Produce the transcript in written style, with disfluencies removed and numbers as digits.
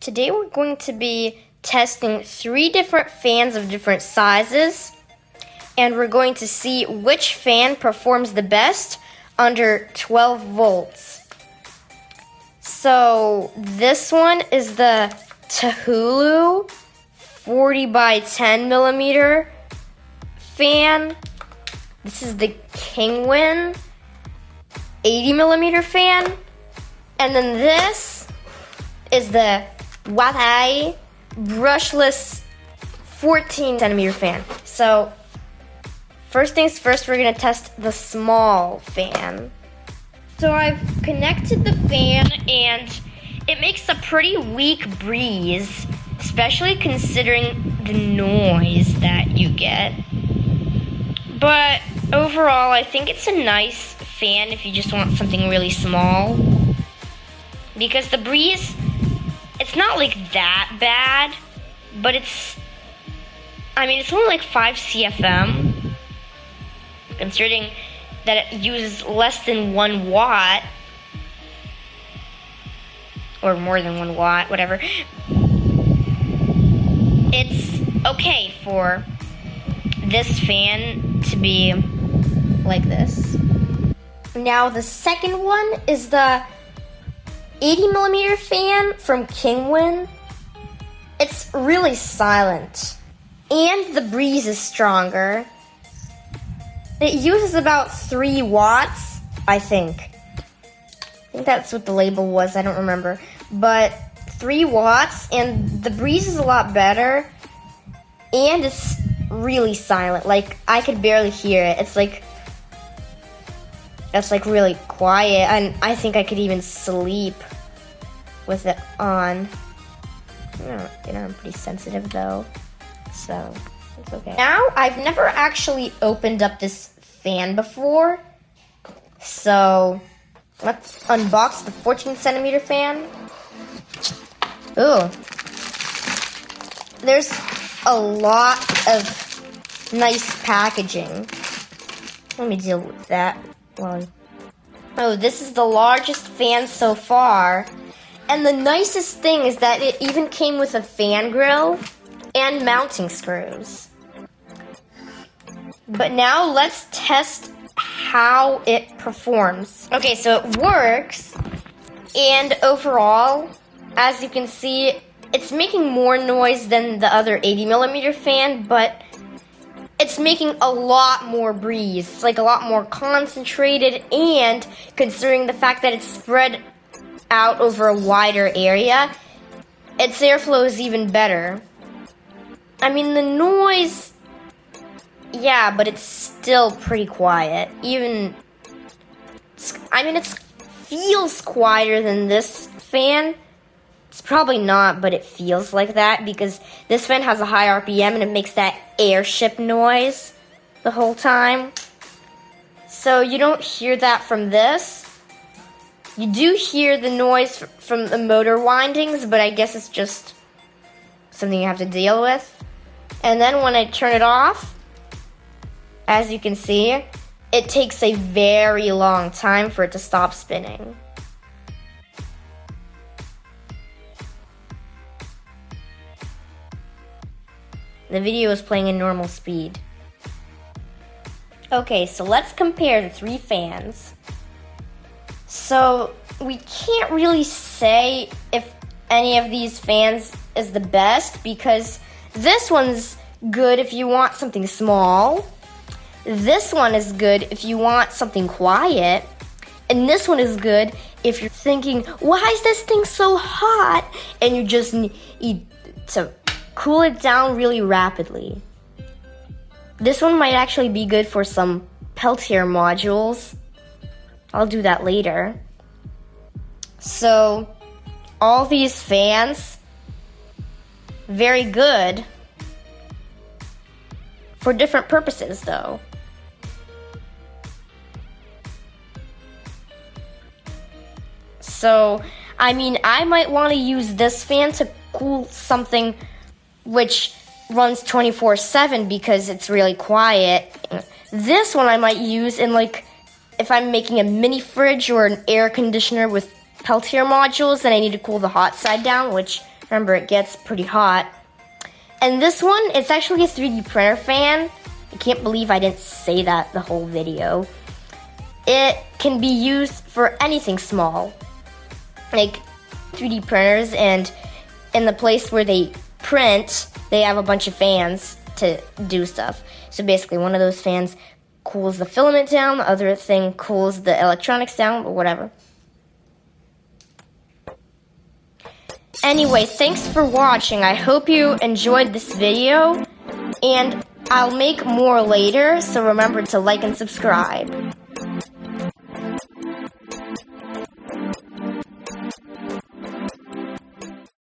Today we're going to be testing 3 different fans of different sizes, and we're going to see which fan performs the best under 12 volts. So this one is the Tahulu 40 by 10 millimeter fan. This is the Kingwin 80 millimeter fan. And then this is the Watai brushless 14 centimeter fan. So first things first, we're gonna test the small fan. So I've connected the fan and it makes a pretty weak breeze, especially considering the noise that you get. But overall, I think it's a nice fan if you just want something really small. Because the breeze, it's not like that bad, but it's only like 5 CFM, considering that it uses less than 1 watt, or more than 1 watt, whatever. It's okay for this fan to be like this. Now the second one is the 80 millimeter fan from Kingwin. It's really silent, and the breeze is stronger. It uses about 3 watts, I think. I think that's what the label was, I don't remember. But 3 watts, and the breeze is a lot better, and it's really silent. Like, I could barely hear it. It's like really quiet, and I think I could even sleep with it on. I'm pretty sensitive though, so it's okay. Now, I've never actually opened up this fan before, so let's unbox the 14 centimeter fan. Ooh, there's a lot of nice packaging. Let me deal with that. Oh, this is the largest fan so far. And the nicest thing is that it even came with a fan grill and mounting screws. But now let's test how it performs. Okay, so it works. And overall, as you can see, it's making more noise than the other 80 millimeter fan, but it's making a lot more breeze. It's like a lot more concentrated, and considering the fact that it's spread out over a wider area, its airflow is even better. The noise, yeah, but it's still pretty quiet. It feels quieter than this fan. It's probably not, but it feels like that because this fan has a high RPM and it makes that airship noise the whole time. So you don't hear that from this. You do hear the noise from the motor windings, but I guess it's just something you have to deal with. And then when I turn it off, as you can see, it takes a very long time for it to stop spinning. The video is playing in normal speed. Okay, so let's compare the 3 fans. So we can't really say if any of these fans is the best because this one's good if you want something small. This one is good if you want something quiet. And this one is good if you're thinking, why is this thing so hot? And you just need to cool it down really rapidly. This one might actually be good for some Peltier modules. I'll do that later. So, all these fans, very good for different purposes though. So, I might want to use this fan to cool something which runs 24/7 because it's really quiet. This one I might use in if I'm making a mini fridge or an air conditioner with Peltier modules, then I need to cool the hot side down, which Remember, it gets pretty hot. And this one, it's actually a 3D printer fan. I can't believe I didn't say that the whole video. It can be used for anything small, like 3D printers, and in the place where they print, they have a bunch of fans to do stuff. So basically, one of those fans cools the filament down, the other thing cools the electronics down, or whatever. Anyway, thanks for watching. I hope you enjoyed this video, and I'll make more later, so remember to like and subscribe.